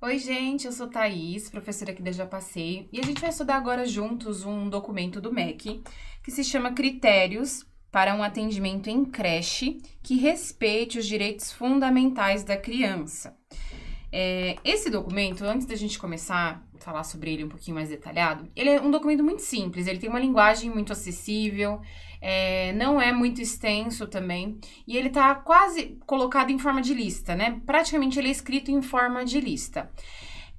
Oi, gente, eu sou Thaís, professora aqui da Já Passei, e a gente vai estudar agora juntos um documento do MEC que se chama Critérios para um atendimento em creche que respeite os direitos fundamentais da criança. Esse documento, antes da gente começar a falar sobre ele um pouquinho mais detalhado, ele é um documento muito simples, ele tem uma linguagem muito acessível, não é muito extenso também, e ele tá quase colocado em forma de lista, né? Praticamente ele é escrito em forma de lista.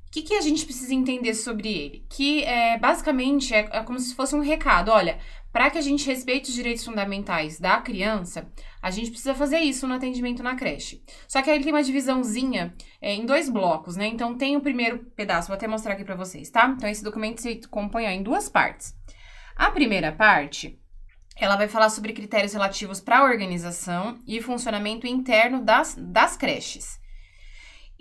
O que a gente precisa entender sobre ele? Que basicamente é como se fosse um recado, olha, para que a gente respeite os direitos fundamentais da criança, a gente precisa fazer isso no atendimento na creche. Só que aí ele tem uma divisãozinha em dois blocos, né? Então tem o primeiro pedaço, vou até mostrar aqui para vocês, tá? Então esse documento se compõe em duas partes. A primeira parte, ela vai falar sobre critérios relativos para a organização e funcionamento interno das creches.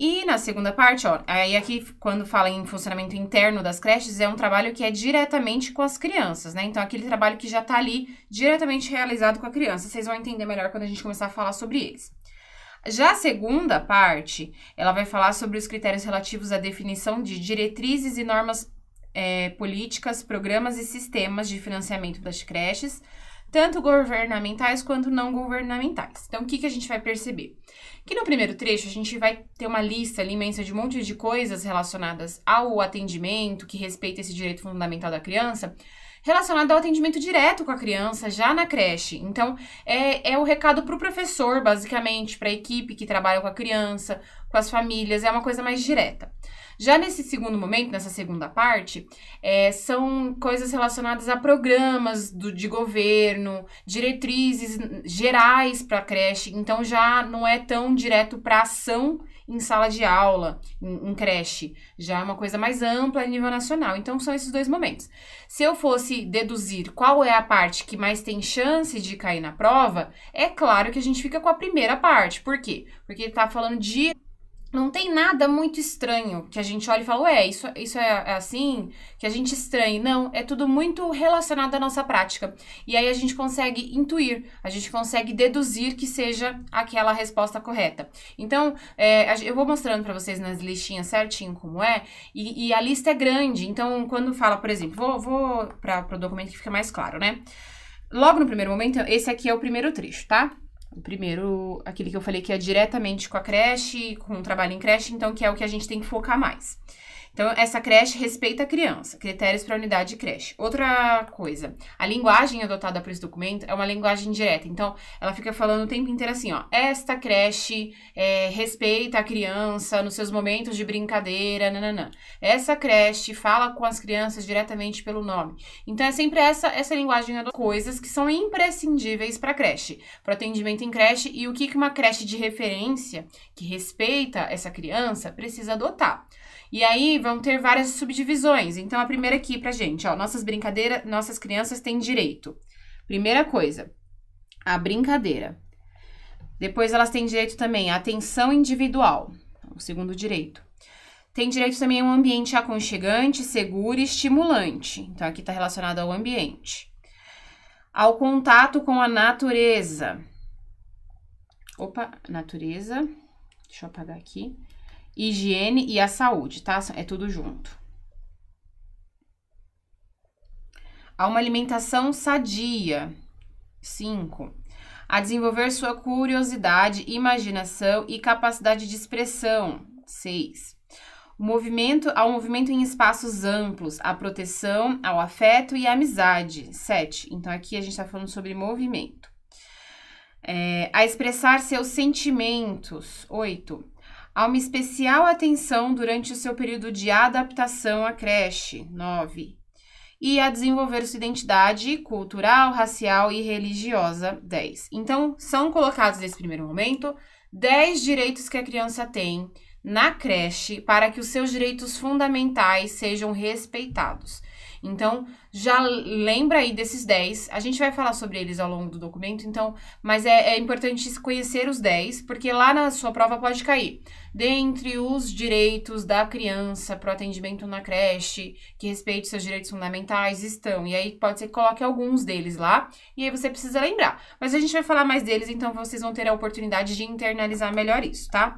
E na segunda parte, ó, aí aqui quando fala em funcionamento interno das creches, é um trabalho que é diretamente com as crianças, né? Então, aquele trabalho que já tá ali diretamente realizado com a criança. Vocês vão entender melhor quando a gente começar a falar sobre eles. Já a segunda parte, ela vai falar sobre os critérios relativos à definição de diretrizes e normas políticas, programas e sistemas de financiamento das creches, tanto governamentais quanto não governamentais. Então, o que a gente vai perceber? Que no primeiro trecho, a gente vai ter uma lista ali imensa de um monte de coisas relacionadas ao atendimento, que respeita esse direito fundamental da criança, relacionado ao atendimento direto com a criança, já na creche. Então, é o recado para o professor, basicamente, para a equipe que trabalha com a criança, com as famílias, é uma coisa mais direta. Já nesse segundo momento, nessa segunda parte, são coisas relacionadas a programas de governo, diretrizes gerais para a creche, então já não é tão direto para ação em sala de aula, em creche, já é uma coisa mais ampla a nível nacional. Então são esses dois momentos. Se eu fosse deduzir qual é a parte que mais tem chance de cair na prova, é claro que a gente fica com a primeira parte. Por quê? Porque ele tá falando de... Não tem nada muito estranho que a gente olha e fala, ué, isso é assim, que a gente estranhe. Não, é tudo muito relacionado à nossa prática. E aí a gente consegue intuir, a gente consegue deduzir que seja aquela resposta correta. Então, eu vou mostrando para vocês nas listinhas certinho como é, e a lista é grande. Então, quando fala, por exemplo, vou para o documento que fica mais claro, né? Logo no primeiro momento, esse aqui é o primeiro trecho, tá? O primeiro, aquele que eu falei que é diretamente com a creche, com o trabalho em creche, então que é o que a gente tem que focar mais. Então, essa creche respeita a criança, critérios para a unidade de creche. Outra coisa, a linguagem adotada por esse documento é uma linguagem direta, então ela fica falando o tempo inteiro assim, ó, esta creche respeita a criança nos seus momentos de brincadeira, nananã. Essa creche fala com as crianças diretamente pelo nome. Então, é sempre essa linguagem adotada, coisas que são imprescindíveis para a creche, para o atendimento em creche e o que uma creche de referência que respeita essa criança precisa adotar. E aí vão ter várias subdivisões. Então, a primeira aqui pra gente, ó, nossas crianças têm direito. Primeira coisa, a brincadeira. Depois elas têm direito também à atenção individual, o segundo direito. Tem direito também a um ambiente aconchegante, seguro e estimulante. Então, aqui tá relacionado ao ambiente. Ao contato com a natureza. Opa, natureza. Deixa eu apagar aqui. Higiene e a saúde, tá? É tudo junto. A uma alimentação sadia. 5. A desenvolver sua curiosidade, imaginação e capacidade de expressão. 6. Ao movimento em espaços amplos, à proteção, ao afeto e à amizade. 7. Então, aqui a gente tá falando sobre movimento. A expressar seus sentimentos. 8. Há uma especial atenção durante o seu período de adaptação à creche, 9. E a desenvolver sua identidade cultural, racial e religiosa, 10. Então, são colocados nesse primeiro momento 10 direitos que a criança tem na creche para que os seus direitos fundamentais sejam respeitados. Então, já lembra aí desses 10, a gente vai falar sobre eles ao longo do documento, então, mas é importante conhecer os 10, porque lá na sua prova pode cair. Dentre os direitos da criança para o atendimento na creche, que respeite seus direitos fundamentais, estão. E aí pode ser que coloque alguns deles lá, e aí você precisa lembrar. Mas a gente vai falar mais deles, então vocês vão ter a oportunidade de internalizar melhor isso, tá?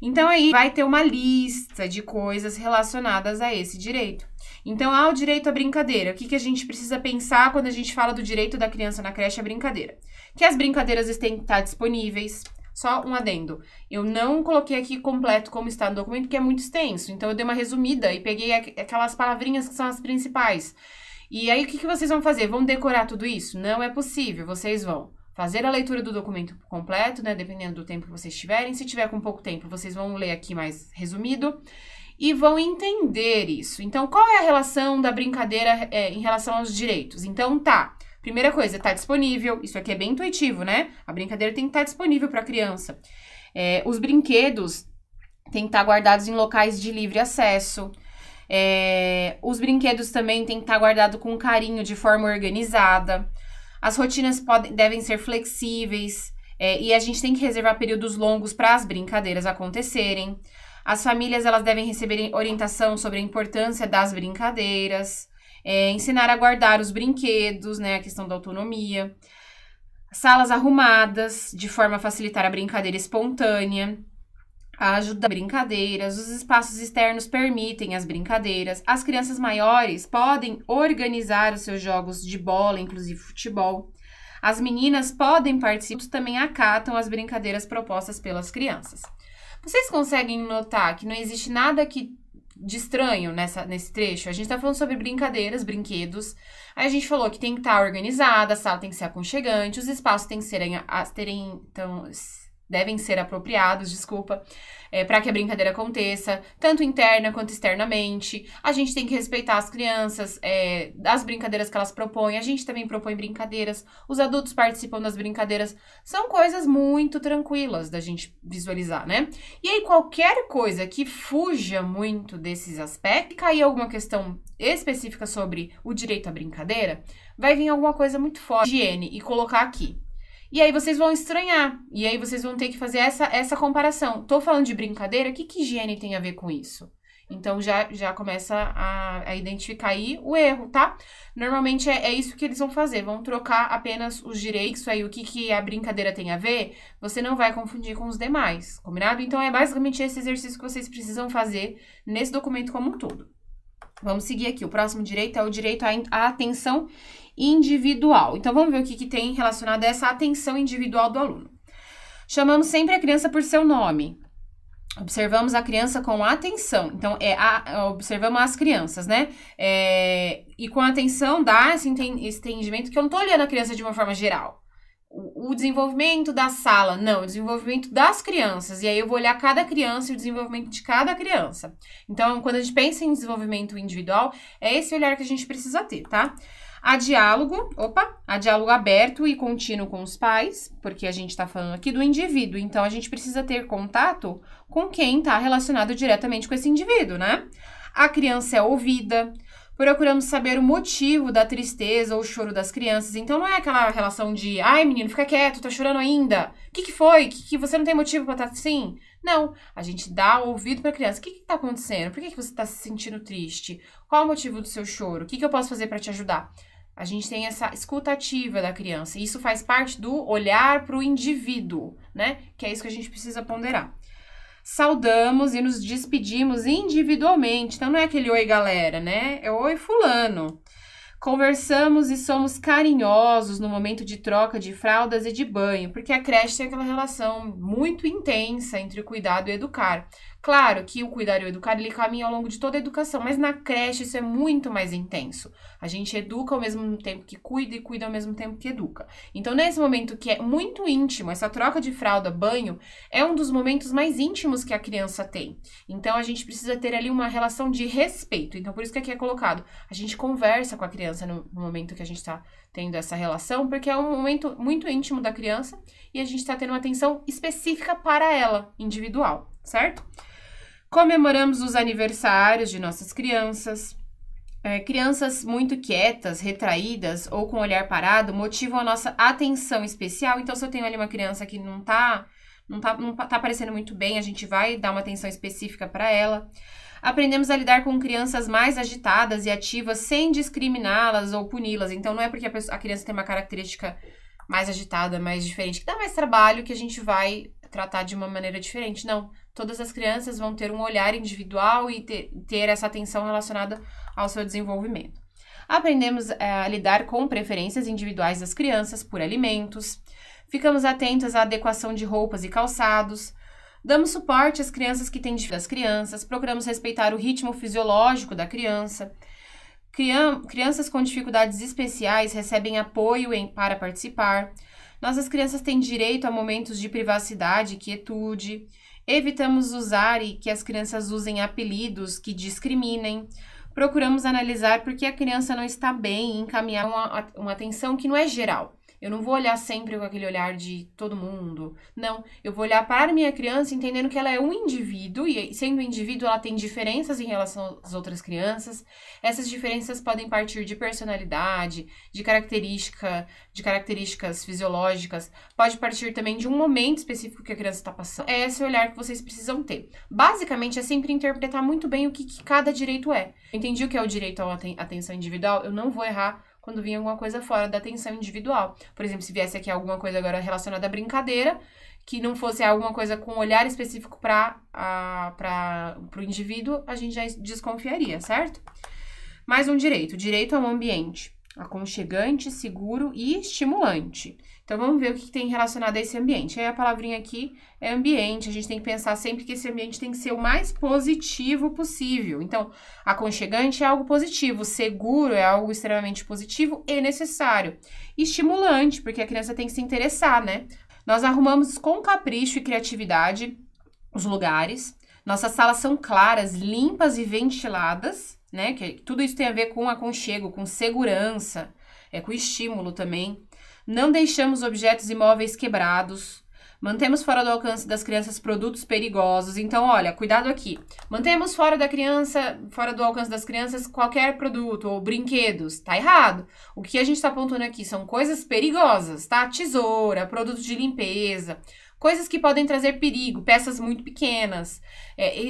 Então, aí vai ter uma lista de coisas relacionadas a esse direito. Então, há o direito à brincadeira. O que a gente precisa pensar quando a gente fala do direito da criança na creche à brincadeira? Que as brincadeiras têm que estar disponíveis. Só um adendo. Eu não coloquei aqui completo como está no documento, porque é muito extenso. Então, eu dei uma resumida e peguei aquelas palavrinhas que são as principais. E aí, o que vocês vão fazer? Vão decorar tudo isso? Não é possível. Vocês vão fazer a leitura do documento completo, né? Dependendo do tempo que vocês tiverem. Se tiver com pouco tempo, vocês vão ler aqui mais resumido. E vão entender isso. Então, qual é a relação da brincadeira em relação aos direitos? Então, tá. Primeira coisa, tá disponível. Isso aqui é bem intuitivo, né? A brincadeira tem que estar disponível para a criança. Os brinquedos têm que estar guardados em locais de livre acesso. Os brinquedos também têm que estar guardados com carinho, de forma organizada. As rotinas devem ser flexíveis. E a gente tem que reservar períodos longos para as brincadeiras acontecerem. As famílias, elas devem receber orientação sobre a importância das brincadeiras, ensinar a guardar os brinquedos, né, a questão da autonomia, salas arrumadas, de forma a facilitar a brincadeira espontânea, a ajuda brincadeiras, os espaços externos permitem as brincadeiras, as crianças maiores podem organizar os seus jogos de bola, inclusive futebol, as meninas podem participar, também acatam as brincadeiras propostas pelas crianças. Vocês conseguem notar que não existe nada de estranho nesse trecho? A gente tá falando sobre brincadeiras, brinquedos. Aí a gente falou que tem que estar organizada, a sala tem que ser aconchegante, os espaços devem ser apropriados, para que a brincadeira aconteça, tanto interna quanto externamente. A gente tem que respeitar as crianças, as brincadeiras que elas propõem. A gente também propõe brincadeiras, os adultos participam das brincadeiras. São coisas muito tranquilas da gente visualizar, né? E aí, qualquer coisa que fuja muito desses aspectos, cair alguma questão específica sobre o direito à brincadeira, vai vir alguma coisa muito forte, higiene, e colocar aqui. E aí vocês vão estranhar, e aí vocês vão ter que fazer essa comparação. Tô falando de brincadeira, o que higiene tem a ver com isso? Então, já começa a identificar aí o erro, tá? Normalmente é isso que eles vão fazer, vão trocar apenas os direitos, aí o que a brincadeira tem a ver, você não vai confundir com os demais, combinado? Então, é basicamente esse exercício que vocês precisam fazer nesse documento como um todo. Vamos seguir aqui, o próximo direito é o direito à atenção individual. Então, vamos ver o que tem relacionado a essa atenção individual do aluno. Chamamos sempre a criança por seu nome. Observamos a criança com atenção. Então, observamos as crianças, né? E com atenção dá esse entendimento que eu não tô olhando a criança de uma forma geral. O desenvolvimento da sala, não, o desenvolvimento das crianças. E aí eu vou olhar cada criança e o desenvolvimento de cada criança. Então, quando a gente pensa em desenvolvimento individual, é esse olhar que a gente precisa ter, tá? Há diálogo aberto e contínuo com os pais, porque a gente tá falando aqui do indivíduo. Então, a gente precisa ter contato com quem tá relacionado diretamente com esse indivíduo, né? A criança é ouvida. Procuramos saber o motivo da tristeza ou choro das crianças. Então, não é aquela relação de, ai, menino, fica quieto, tá chorando ainda. O que foi? Que você não tem motivo pra estar assim? Não, a gente dá o ouvido pra criança. O que tá acontecendo? Por que você tá se sentindo triste? Qual o motivo do seu choro? O que eu posso fazer pra te ajudar? A gente tem essa escuta ativa da criança. E isso faz parte do olhar pro indivíduo, né? Que é isso que a gente precisa ponderar. Saudamos e nos despedimos individualmente. Então, não é aquele oi, galera, né? É oi, fulano. Conversamos e somos carinhosos no momento de troca de fraldas e de banho, porque a creche tem aquela relação muito intensa entre o cuidado e o educar. Claro que o cuidar e o educar, ele caminha ao longo de toda a educação, mas na creche isso é muito mais intenso. A gente educa ao mesmo tempo que cuida e cuida ao mesmo tempo que educa. Então, nesse momento que é muito íntimo, essa troca de fralda, banho, é um dos momentos mais íntimos que a criança tem. Então, a gente precisa ter ali uma relação de respeito. Então, por isso que aqui é colocado. A gente conversa com a criança no momento que a gente está tendo essa relação, porque é um momento muito íntimo da criança e a gente está tendo uma atenção específica para ela, individual, certo? Comemoramos os aniversários de nossas crianças. Crianças muito quietas, retraídas ou com o olhar parado motivam a nossa atenção especial. Então, se eu tenho ali uma criança que não tá aparecendo muito bem, a gente vai dar uma atenção específica para ela. Aprendemos a lidar com crianças mais agitadas e ativas sem discriminá-las ou puni-las. Então, não é porque a criança tem uma característica mais agitada, mais diferente, que dá mais trabalho, que a gente vai tratar de uma maneira diferente. Não, todas as crianças vão ter um olhar individual e ter essa atenção relacionada ao seu desenvolvimento. Aprendemos a lidar com preferências individuais das crianças por alimentos, ficamos atentos à adequação de roupas e calçados, damos suporte às crianças que têm dificuldades das crianças, procuramos respeitar o ritmo fisiológico da criança. Crianças com dificuldades especiais recebem apoio para participar. Nossas crianças têm direito a momentos de privacidade e quietude. Evitamos usar e que as crianças usem apelidos que discriminem. Procuramos analisar por que a criança não está bem e encaminhar uma atenção que não é geral. Eu não vou olhar sempre com aquele olhar de todo mundo. Não, eu vou olhar para a minha criança entendendo que ela é um indivíduo e sendo um indivíduo ela tem diferenças em relação às outras crianças. Essas diferenças podem partir de personalidade, de características fisiológicas, pode partir também de um momento específico que a criança está passando. É esse olhar que vocês precisam ter. Basicamente, é sempre interpretar muito bem o que cada direito é. Entendi o que é o direito à atenção individual, eu não vou errar quando vinha alguma coisa fora da atenção individual. Por exemplo, se viesse aqui alguma coisa agora relacionada à brincadeira, que não fosse alguma coisa com olhar específico para o indivíduo, a gente já desconfiaria, certo? Mais um direito. Direito a um ambiente aconchegante, seguro e estimulante. Então, vamos ver o que tem relacionado a esse ambiente. Aí, a palavrinha aqui é ambiente. A gente tem que pensar sempre que esse ambiente tem que ser o mais positivo possível. Então, aconchegante é algo positivo, seguro é algo extremamente positivo e necessário. Estimulante, porque a criança tem que se interessar, né? Nós arrumamos com capricho e criatividade os lugares. Nossas salas são claras, limpas e ventiladas, né? Que tudo isso tem a ver com aconchego, com segurança, com estímulo também. Não deixamos objetos imóveis quebrados. Mantemos fora do alcance das crianças produtos perigosos. Então, olha, cuidado aqui. Mantemos fora do alcance das crianças qualquer produto ou brinquedos. Tá errado. O que a gente tá apontando aqui são coisas perigosas, tá? Tesoura, produtos de limpeza, coisas que podem trazer perigo, peças muito pequenas,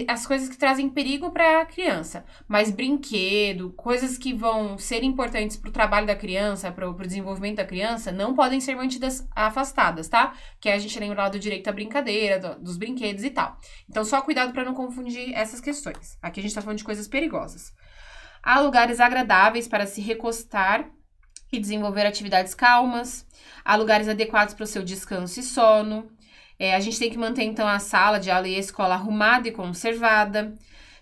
as coisas que trazem perigo para a criança. Mas brinquedo, coisas que vão ser importantes para o trabalho da criança, para o desenvolvimento da criança, não podem ser mantidas afastadas, tá? Que a gente lembra lá do direito à brincadeira, dos brinquedos e tal. Então, só cuidado para não confundir essas questões. Aqui a gente tá falando de coisas perigosas. Há lugares agradáveis para se recostar e desenvolver atividades calmas. Há lugares adequados para o seu descanso e sono. A gente tem que manter, então, a sala de aula e a escola arrumada e conservada.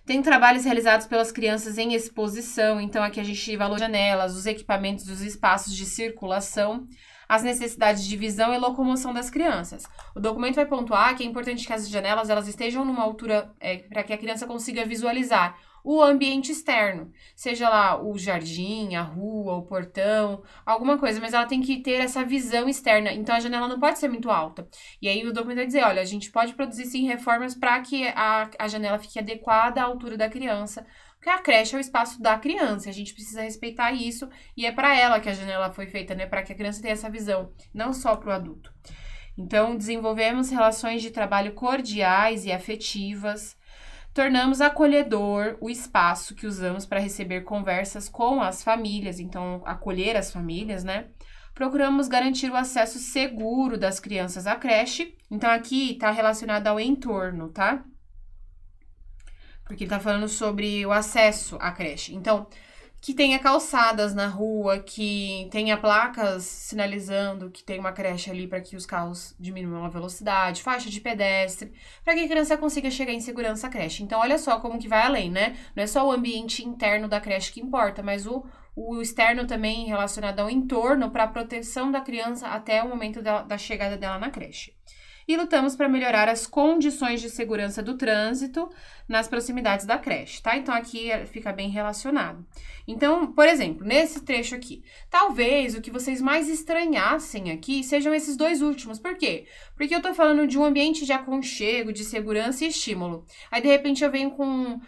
Tem trabalhos realizados pelas crianças em exposição, então aqui a gente valoriza as janelas, os equipamentos, os espaços de circulação, as necessidades de visão e locomoção das crianças. O documento vai pontuar que é importante que as janelas elas estejam numa altura para que a criança consiga visualizar o ambiente externo, seja lá o jardim, a rua, o portão, alguma coisa, mas ela tem que ter essa visão externa, então a janela não pode ser muito alta. E aí o documento vai dizer, olha, a gente pode produzir sim reformas para que a janela fique adequada à altura da criança, porque a creche é o espaço da criança, a gente precisa respeitar isso, e é para ela que a janela foi feita, né, para que a criança tenha essa visão, não só para o adulto. Então, desenvolvemos relações de trabalho cordiais e afetivas. Tornamos acolhedor o espaço que usamos para receber conversas com as famílias, então acolher as famílias, né? Procuramos garantir o acesso seguro das crianças à creche, então aqui está relacionado ao entorno, tá? Porque ele está falando sobre o acesso à creche. Então, que tenha calçadas na rua, que tenha placas sinalizando que tem uma creche ali para que os carros diminuam a velocidade, faixa de pedestre, para que a criança consiga chegar em segurança à creche. Então, olha só como que vai além, né? Não é só o ambiente interno da creche que importa, mas o externo também relacionado ao entorno para a proteção da criança até o momento da chegada dela na creche. E lutamos para melhorar as condições de segurança do trânsito nas proximidades da creche, tá? Então, aqui fica bem relacionado. Então, por exemplo, nesse trecho aqui, talvez o que vocês mais estranhassem aqui sejam esses dois últimos. Por quê? Porque eu tô falando de um ambiente de aconchego, de segurança e estímulo. Aí, de repente, eu venho com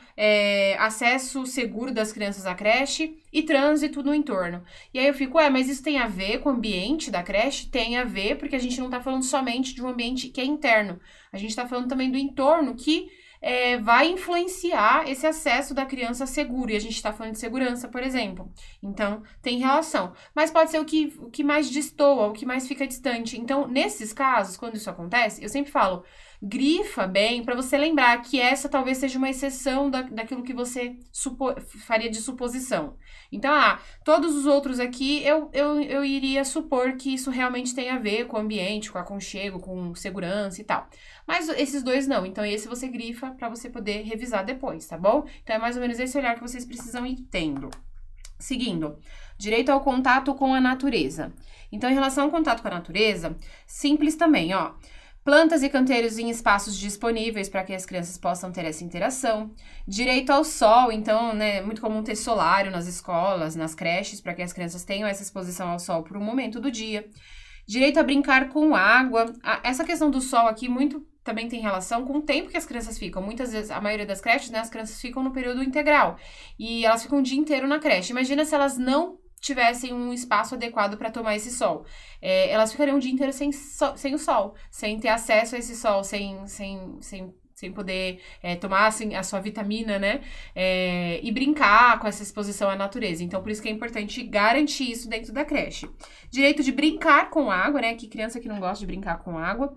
acesso seguro das crianças à creche e trânsito no entorno. E aí eu fico, mas isso tem a ver com o ambiente da creche? Tem a ver, porque a gente não tá falando somente de um ambiente que é interno. A gente tá falando também do entorno que vai influenciar esse acesso da criança seguro. E a gente tá falando de segurança, por exemplo. Então, tem relação. Mas pode ser o que mais destoa, o que mais fica distante. Então, nesses casos, quando isso acontece, eu sempre falo, grifa bem para você lembrar que essa talvez seja uma exceção daquilo que você faria de suposição. Então, todos os outros aqui, eu iria supor que isso realmente tem a ver com o ambiente, com aconchego, com segurança e tal. Mas esses dois não. Então, esse você grifa para você poder revisar depois, tá bom? Então, é mais ou menos esse olhar que vocês precisam ir tendo. Seguindo, direito ao contato com a natureza. Então, em relação ao contato com a natureza, simples também, ó. Plantas e canteiros em espaços disponíveis para que as crianças possam ter essa interação. Direito ao sol, então, né, é muito comum ter solário nas escolas, nas creches, para que as crianças tenham essa exposição ao sol por um momento do dia. Direito a brincar com água. Essa questão do sol aqui muito também tem relação com o tempo que as crianças ficam. Muitas vezes, a maioria das creches, né, as crianças ficam no período integral. E elas ficam o dia inteiro na creche. Imagina se elas não tivessem um espaço adequado para tomar esse sol. Elas ficariam o dia inteiro sem o sol, sem ter acesso a esse sol, sem poder tomar assim, a sua vitamina, né? E brincar com essa exposição à natureza. Então, por isso que é importante garantir isso dentro da creche. Direito de brincar com água, né? Que criança que não gosta de brincar com água.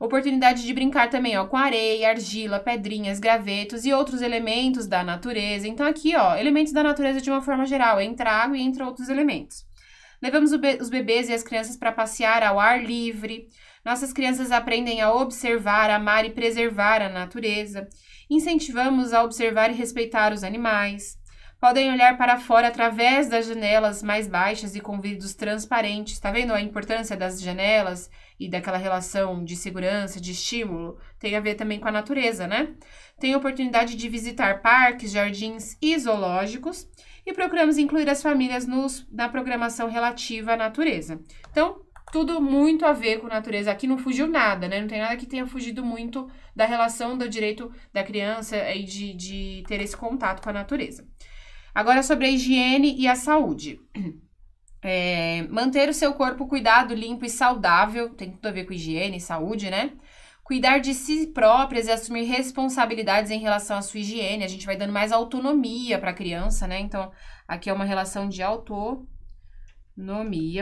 Oportunidade de brincar também, ó, com areia, argila, pedrinhas, gravetos e outros elementos da natureza. Então, aqui, ó, elementos da natureza de uma forma geral. Entra água e entra outros elementos. Levamos os bebês e as crianças para passear ao ar livre. Nossas crianças aprendem a observar, amar e preservar a natureza. Incentivamos a observar e respeitar os animais. Podem olhar para fora através das janelas mais baixas e com vidros transparentes. Tá vendo a importância das janelas e daquela relação de segurança, de estímulo? Tem a ver também com a natureza, né? Tem a oportunidade de visitar parques, jardins e zoológicos. E procuramos incluir as famílias na programação relativa à natureza. Então, tudo muito a ver com natureza. Aqui não fugiu nada, né? Não tem nada que tenha fugido muito da relação do direito da criança e de ter esse contato com a natureza. Agora, sobre a higiene e a saúde. Manter o seu corpo cuidado, limpo e saudável. Tem tudo a ver com higiene e saúde, né? Cuidar de si próprias e assumir responsabilidades em relação à sua higiene. A gente vai dando mais autonomia para a criança, né? Então, aqui é uma relação de autonomia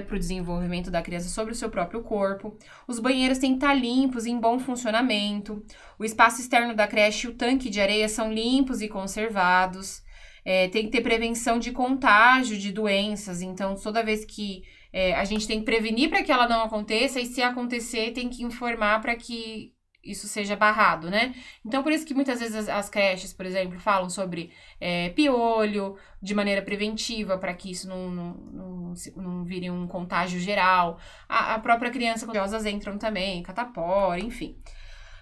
para o desenvolvimento da criança sobre o seu próprio corpo. Os banheiros têm que estar limpos e em bom funcionamento. O espaço externo da creche e o tanque de areia são limpos e conservados. Tem que ter prevenção de contágio de doenças. Então, toda vez que a gente tem que prevenir para que ela não aconteça, e se acontecer, tem que informar para que isso seja barrado, né? Então, por isso que muitas vezes as creches, por exemplo, falam sobre piolho de maneira preventiva, para que isso não vire um contágio geral. A própria criança, quando as entram também, catapora, enfim.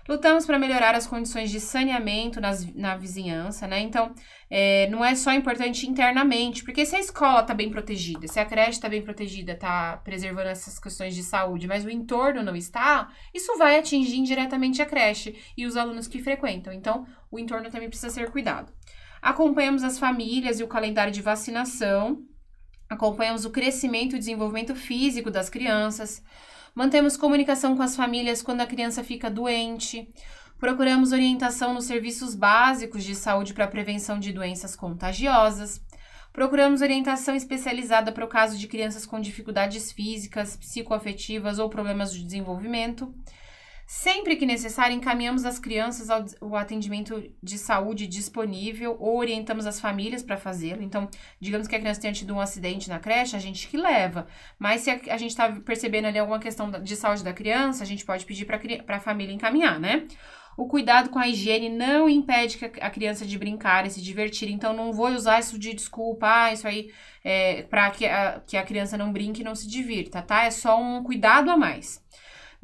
Lutamos para melhorar as condições de saneamento na vizinhança, né? Então, não é só importante internamente, porque se a escola está bem protegida, se a creche está bem protegida, está preservando essas questões de saúde, mas o entorno não está, isso vai atingir indiretamente a creche e os alunos que frequentam. Então, o entorno também precisa ser cuidado. Acompanhamos as famílias e o calendário de vacinação, acompanhamos o crescimento e desenvolvimento físico das crianças, mantemos comunicação com as famílias quando a criança fica doente. Procuramos orientação nos serviços básicos de saúde para a prevenção de doenças contagiosas. Procuramos orientação especializada para o caso de crianças com dificuldades físicas, psicoafetivas ou problemas de desenvolvimento. Sempre que necessário, encaminhamos as crianças ao atendimento de saúde disponível ou orientamos as famílias para fazê-lo. Então, digamos que a criança tenha tido um acidente na creche, a gente que leva. Mas se a gente está percebendo ali alguma questão de saúde da criança, a gente pode pedir para a família encaminhar, né? O cuidado com a higiene não impede que a criança de brincar e se divertir. Então, não vou usar isso de desculpa, isso aí para que a criança não brinque e não se divirta, tá? É só um cuidado a mais.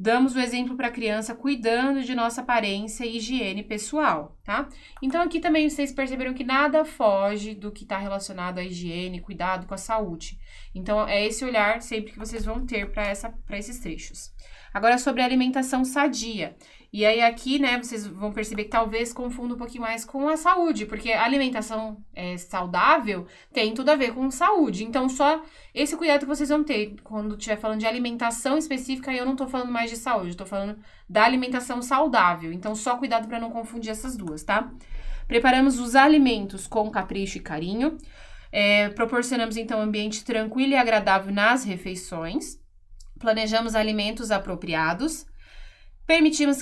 Damos o exemplo para a criança cuidando de nossa aparência e higiene pessoal, tá? Então, aqui também vocês perceberam que nada foge do que está relacionado à higiene, cuidado com a saúde. Então, é esse olhar sempre que vocês vão ter para esses trechos. Agora, sobre a alimentação sadia. E aí, aqui, né, vocês vão perceber que talvez confunda um pouquinho mais com a saúde, porque a alimentação saudável tem tudo a ver com saúde. Então, só esse cuidado que vocês vão ter quando estiver falando de alimentação específica, eu não tô falando mais de saúde, eu tô falando da alimentação saudável. Então, só cuidado para não confundir essas duas, tá? Preparamos os alimentos com capricho e carinho. Proporcionamos, então, um ambiente tranquilo e agradável nas refeições. Planejamos alimentos apropriados. Permitimos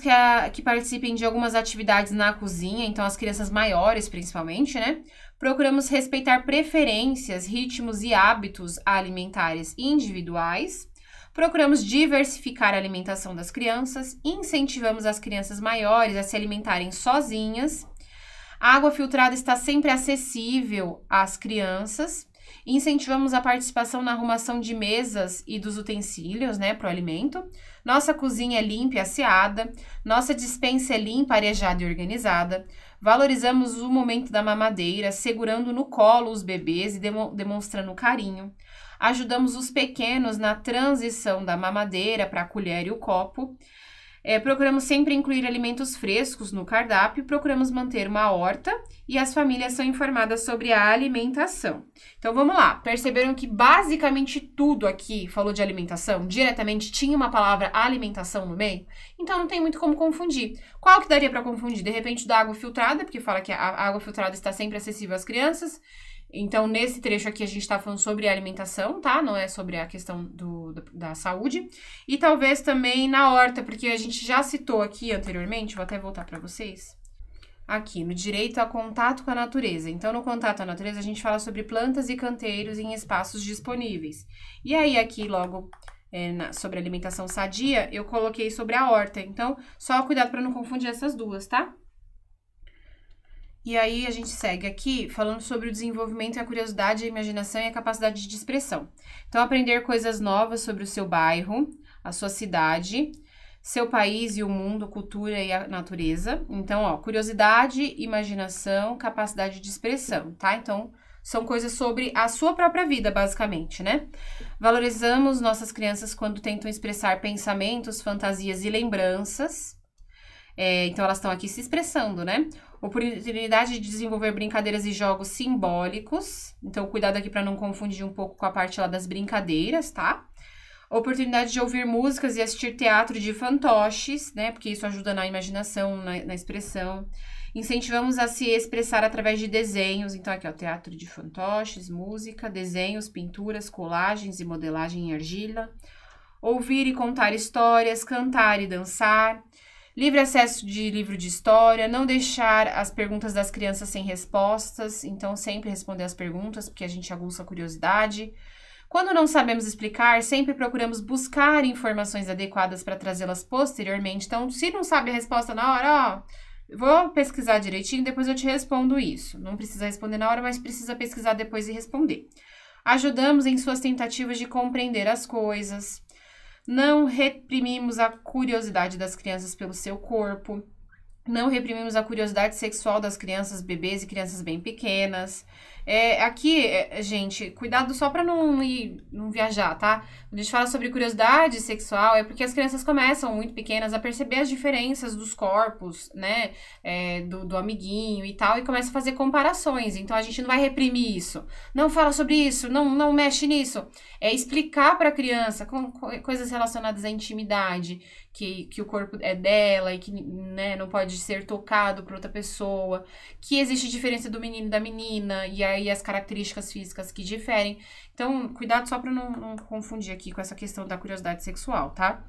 que participem de algumas atividades na cozinha, então as crianças maiores principalmente, né? Procuramos respeitar preferências, ritmos e hábitos alimentares individuais. Procuramos diversificar a alimentação das crianças. Incentivamos as crianças maiores a se alimentarem sozinhas. A água filtrada está sempre acessível às crianças. Incentivamos a participação na arrumação de mesas e dos utensílios, né, para o alimento. Nossa cozinha é limpa e asseada. Nossa despensa é limpa, arejada e organizada. Valorizamos o momento da mamadeira, segurando no colo os bebês e demonstrando carinho. Ajudamos os pequenos na transição da mamadeira para a colher e o copo. Procuramos sempre incluir alimentos frescos no cardápio, procuramos manter uma horta e as famílias são informadas sobre a alimentação. Então, vamos lá. Perceberam que basicamente tudo aqui falou de alimentação? Diretamente tinha uma palavra alimentação no meio? Então, não tem muito como confundir. Qual que daria para confundir? De repente, da água filtrada, porque fala que a água filtrada está sempre acessível às crianças. Então, nesse trecho aqui, a gente tá falando sobre a alimentação, tá? Não é sobre a questão da saúde. E talvez também na horta, porque a gente já citou aqui anteriormente, vou até voltar para vocês. Aqui, no direito a contato com a natureza. Então, no contato à natureza, a gente fala sobre plantas e canteiros em espaços disponíveis. E aí, aqui, logo, sobre alimentação sadia, eu coloquei sobre a horta. Então, só cuidado para não confundir essas duas, tá? E aí, a gente segue aqui falando sobre o desenvolvimento e a curiosidade, a imaginação e a capacidade de expressão. Então, aprender coisas novas sobre o seu bairro, a sua cidade, seu país e o mundo, cultura e a natureza. Então, ó, curiosidade, imaginação, capacidade de expressão, tá? Então, são coisas sobre a sua própria vida, basicamente, né? Valorizamos nossas crianças quando tentam expressar pensamentos, fantasias e lembranças. Então, elas estão aqui se expressando, né? Oportunidade de desenvolver brincadeiras e jogos simbólicos. Então, cuidado aqui para não confundir um pouco com a parte lá das brincadeiras, tá? Oportunidade de ouvir músicas e assistir teatro de fantoches, né? Porque isso ajuda na imaginação, na expressão. Incentivamos a se expressar através de desenhos. Então, aqui, ó, teatro de fantoches, música, desenhos, pinturas, colagens e modelagem em argila. Ouvir e contar histórias, cantar e dançar. Livre acesso de livro de história, não deixar as perguntas das crianças sem respostas, então sempre responder as perguntas, porque a gente aguça a curiosidade. Quando não sabemos explicar, sempre procuramos buscar informações adequadas para trazê-las posteriormente. Então, se não sabe a resposta na hora, ó, vou pesquisar direitinho, depois eu te respondo isso. Não precisa responder na hora, mas precisa pesquisar depois e responder. Ajudamos em suas tentativas de compreender as coisas. Não reprimimos a curiosidade das crianças pelo seu corpo. Não reprimimos a curiosidade sexual das crianças, bebês e crianças bem pequenas. Aqui, gente, cuidado só para não viajar, tá? Quando a gente fala sobre curiosidade sexual, é porque as crianças começam muito pequenas a perceber as diferenças dos corpos, né? Do amiguinho e tal, e começa a fazer comparações. Então, a gente não vai reprimir isso. Não fala sobre isso, não mexe nisso. É explicar para a criança coisas relacionadas à intimidade, que o corpo é dela e que, né, não pode ser tocado por outra pessoa, que existe diferença do menino e da menina, e aí as características físicas que diferem. Então, cuidado só para não confundir aqui com essa questão da curiosidade sexual, tá?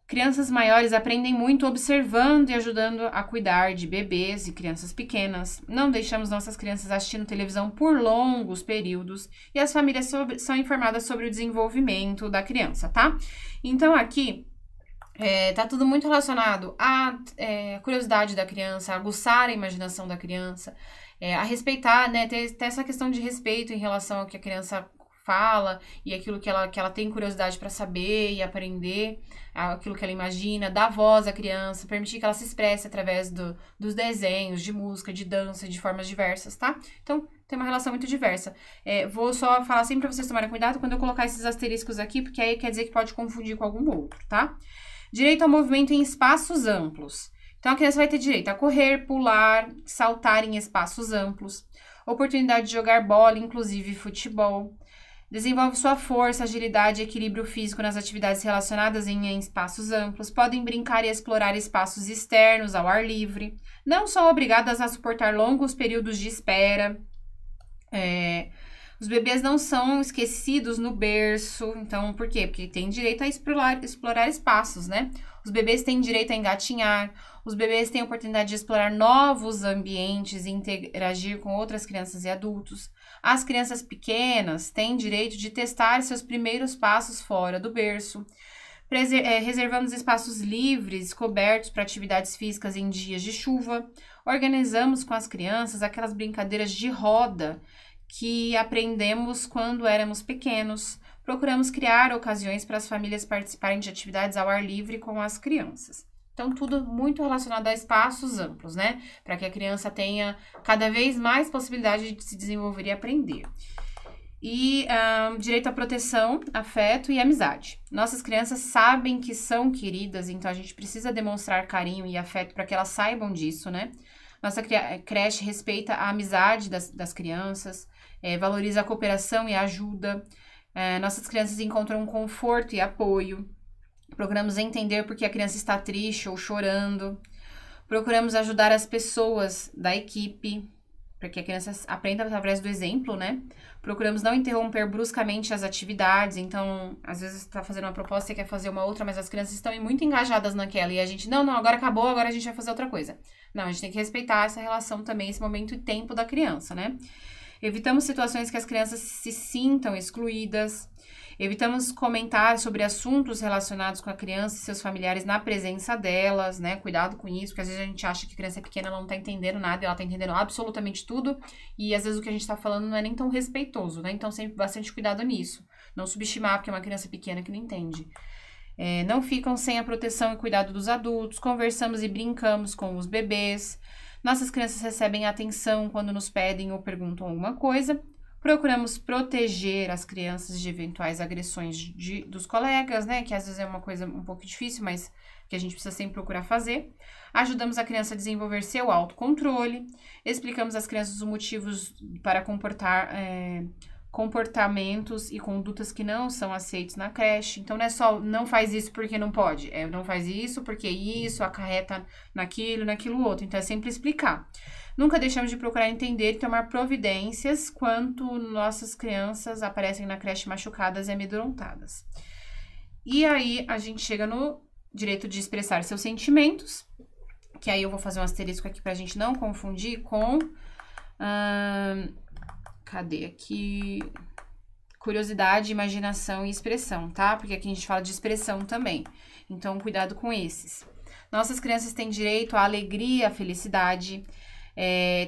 Crianças maiores aprendem muito observando e ajudando a cuidar de bebês e crianças pequenas. Não deixamos nossas crianças assistindo televisão por longos períodos e as famílias são informadas sobre o desenvolvimento da criança, tá? Então, aqui, tá tudo muito relacionado à curiosidade da criança, a aguçar a imaginação da criança, a respeitar, né, ter essa questão de respeito em relação ao que a criança fala e aquilo que ela tem curiosidade para saber e aprender, aquilo que ela imagina, dar voz à criança, permitir que ela se expresse através dos desenhos, de música, de dança, de formas diversas, tá? Então, tem uma relação muito diversa. Vou só falar sempre pra vocês tomarem cuidado quando eu colocar esses asteriscos aqui, porque aí quer dizer que pode confundir com algum outro, tá? Direito ao movimento em espaços amplos. Então, a criança vai ter direito a correr, pular, saltar em espaços amplos, oportunidade de jogar bola, inclusive futebol. Desenvolve sua força, agilidade e equilíbrio físico nas atividades relacionadas em espaços amplos. Podem brincar e explorar espaços externos ao ar livre. Não são obrigadas a suportar longos períodos de espera. Os bebês não são esquecidos no berço. Então, por quê? Porque tem direito a explorar espaços, né? Os bebês têm direito a engatinhar. Os bebês têm a oportunidade de explorar novos ambientes e interagir com outras crianças e adultos. As crianças pequenas têm direito de testar seus primeiros passos fora do berço. Reservamos espaços livres, cobertos para atividades físicas em dias de chuva. Organizamos com as crianças aquelas brincadeiras de roda que aprendemos quando éramos pequenos. Procuramos criar ocasiões para as famílias participarem de atividades ao ar livre com as crianças. Então, tudo muito relacionado a espaços amplos, né? Para que a criança tenha cada vez mais possibilidade de se desenvolver e aprender. E direito à proteção, afeto e amizade. Nossas crianças sabem que são queridas, então a gente precisa demonstrar carinho e afeto para que elas saibam disso, né? Nossa creche respeita a amizade das crianças, valoriza a cooperação e a ajuda. Nossas crianças encontram conforto e apoio. Procuramos entender por que a criança está triste ou chorando. Procuramos ajudar as pessoas da equipe, para que a criança aprenda através do exemplo, né? Procuramos não interromper bruscamente as atividades. Então, às vezes você está fazendo uma proposta e quer fazer uma outra, mas as crianças estão muito engajadas naquela. E a gente, não, agora acabou, agora a gente vai fazer outra coisa. Não, a gente tem que respeitar essa relação também, esse momento e tempo da criança, né? Evitamos situações que as crianças se sintam excluídas. Evitamos comentar sobre assuntos relacionados com a criança e seus familiares na presença delas, né? Cuidado com isso, porque às vezes a gente acha que a criança é pequena, ela não tá entendendo nada, e ela tá entendendo absolutamente tudo, e às vezes o que a gente tá falando não é nem tão respeitoso, né? Então, sempre bastante cuidado nisso. Não subestimar porque é uma criança pequena que não entende. Não ficam sem a proteção e cuidado dos adultos. Conversamos e brincamos com os bebês. Nossas crianças recebem atenção quando nos pedem ou perguntam alguma coisa. Procuramos proteger as crianças de eventuais agressões dos colegas, né? Que às vezes é uma coisa um pouco difícil, mas que a gente precisa sempre procurar fazer. Ajudamos a criança a desenvolver seu autocontrole. Explicamos às crianças os motivos para comportamentos e condutas que não são aceitos na creche. Então, não é só não faz isso porque não pode. Não faz isso porque isso acarreta naquilo outro. Então, é sempre explicar. Nunca deixamos de procurar entender e tomar providências quando nossas crianças aparecem na creche machucadas e amedrontadas. E aí, a gente chega no direito de expressar seus sentimentos, que aí eu vou fazer um asterisco aqui pra gente não confundir com... cadê aqui? Curiosidade, imaginação e expressão, tá? Porque aqui a gente fala de expressão também. Então, cuidado com esses. Nossas crianças têm direito à alegria, à felicidade...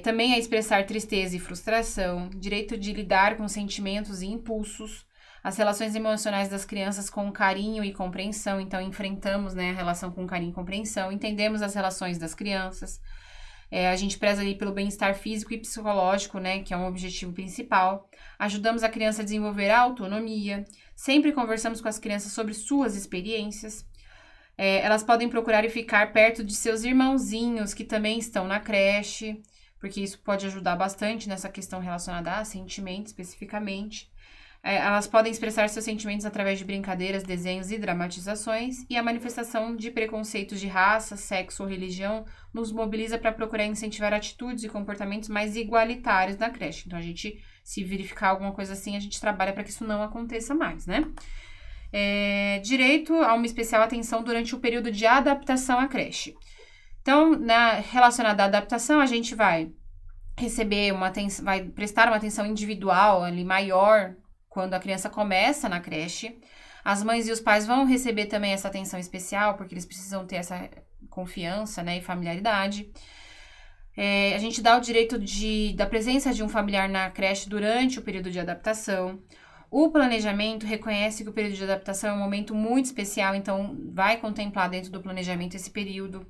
também a expressar tristeza e frustração, direito de lidar com sentimentos e impulsos, as relações emocionais das crianças com carinho e compreensão. Então, enfrentamos, né, a relação com carinho e compreensão, entendemos as relações das crianças, a gente preza ali pelo bem-estar físico e psicológico, né, que é um objetivo principal, ajudamos a criança a desenvolver a autonomia, sempre conversamos com as crianças sobre suas experiências. Elas podem procurar e ficar perto de seus irmãozinhos que também estão na creche, porque isso pode ajudar bastante nessa questão relacionada a sentimentos, especificamente. Elas podem expressar seus sentimentos através de brincadeiras, desenhos e dramatizações, e a manifestação de preconceitos de raça, sexo ou religião nos mobiliza para procurar incentivar atitudes e comportamentos mais igualitários na creche. Então, a gente, se verificar alguma coisa assim, a gente trabalha para que isso não aconteça mais, né? Direito a uma especial atenção durante o período de adaptação à creche. Então, relacionada à adaptação, a gente vai receber vai prestar uma atenção individual ali maior quando a criança começa na creche. As mães e os pais vão receber também essa atenção especial, porque eles precisam ter essa confiança, né, e familiaridade. A gente dá o direito da presença de um familiar na creche durante o período de adaptação. O planejamento reconhece que o período de adaptação é um momento muito especial, então vai contemplar dentro do planejamento esse período.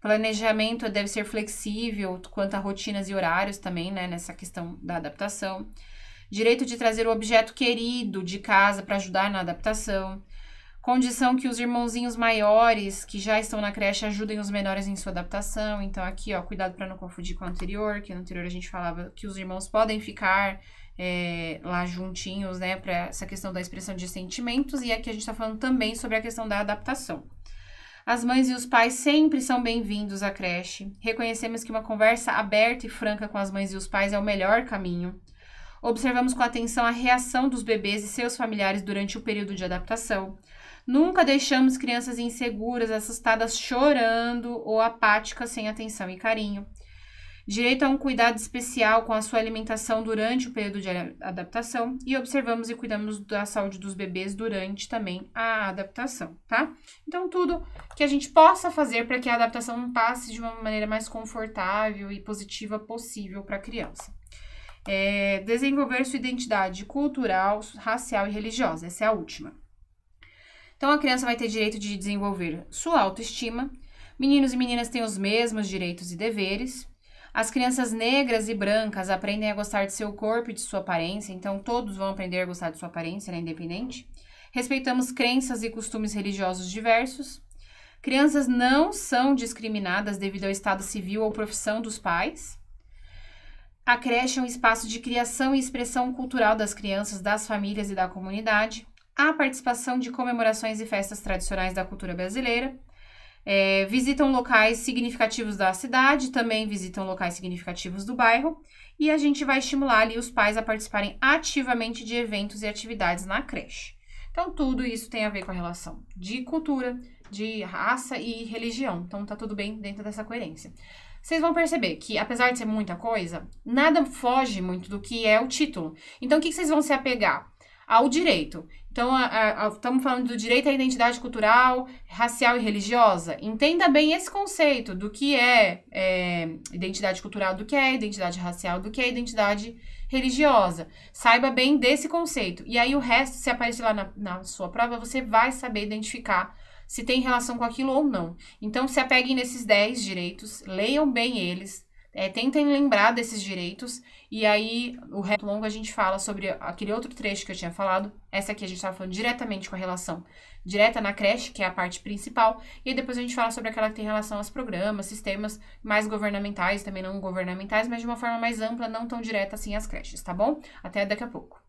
Planejamento deve ser flexível quanto a rotinas e horários também, né, nessa questão da adaptação. Direito de trazer o objeto querido de casa para ajudar na adaptação. Condição que os irmãozinhos maiores que já estão na creche ajudem os menores em sua adaptação. Então, aqui, ó, cuidado para não confundir com o anterior, que no anterior a gente falava que os irmãos podem ficar lá juntinhos, né, para essa questão da expressão de sentimentos. E aqui a gente está falando também sobre a questão da adaptação. As mães e os pais sempre são bem-vindos à creche. Reconhecemos que uma conversa aberta e franca com as mães e os pais é o melhor caminho. Observamos com atenção a reação dos bebês e seus familiares durante o período de adaptação. Nunca deixamos crianças inseguras, assustadas, chorando ou apáticas sem atenção e carinho. Direito a um cuidado especial com a sua alimentação durante o período de adaptação e observamos e cuidamos da saúde dos bebês durante também a adaptação, tá? Então, tudo que a gente possa fazer para que a adaptação passe de uma maneira mais confortável e positiva possível para a criança. Desenvolver sua identidade cultural, racial e religiosa. Essa é a última. Então, a criança vai ter direito de desenvolver sua autoestima. Meninos e meninas têm os mesmos direitos e deveres. As crianças negras e brancas aprendem a gostar de seu corpo e de sua aparência, então todos vão aprender a gostar de sua aparência, né, independente. Respeitamos crenças e costumes religiosos diversos. Crianças não são discriminadas devido ao estado civil ou profissão dos pais. A creche é um espaço de criação e expressão cultural das crianças, das famílias e da comunidade. Há participação de comemorações e festas tradicionais da cultura brasileira. Visitam locais significativos da cidade, também visitam locais significativos do bairro, e a gente vai estimular ali os pais a participarem ativamente de eventos e atividades na creche. Então, tudo isso tem a ver com a relação de cultura, de raça e religião. Então, tá tudo bem dentro dessa coerência. Vocês vão perceber que, apesar de ser muita coisa, nada foge muito do que é o título. Então, o que vocês vão se apegar? Ao direito. Então, estamos falando do direito à identidade cultural, racial e religiosa. Entenda bem esse conceito do que é identidade cultural, do que é identidade racial, do que é identidade religiosa. Saiba bem desse conceito. E aí, o resto, se aparecer lá na sua prova, você vai saber identificar se tem relação com aquilo ou não. Então, se apeguem nesses 10 direitos, leiam bem eles, tentem lembrar desses direitos, e aí o resto longo a gente fala sobre aquele outro trecho que eu tinha falado. Essa aqui a gente estava falando diretamente com a relação direta na creche, que é a parte principal, e aí depois a gente fala sobre aquela que tem relação aos programas, sistemas mais governamentais, também não governamentais, mas de uma forma mais ampla, não tão direta assim às creches, tá bom? Até daqui a pouco.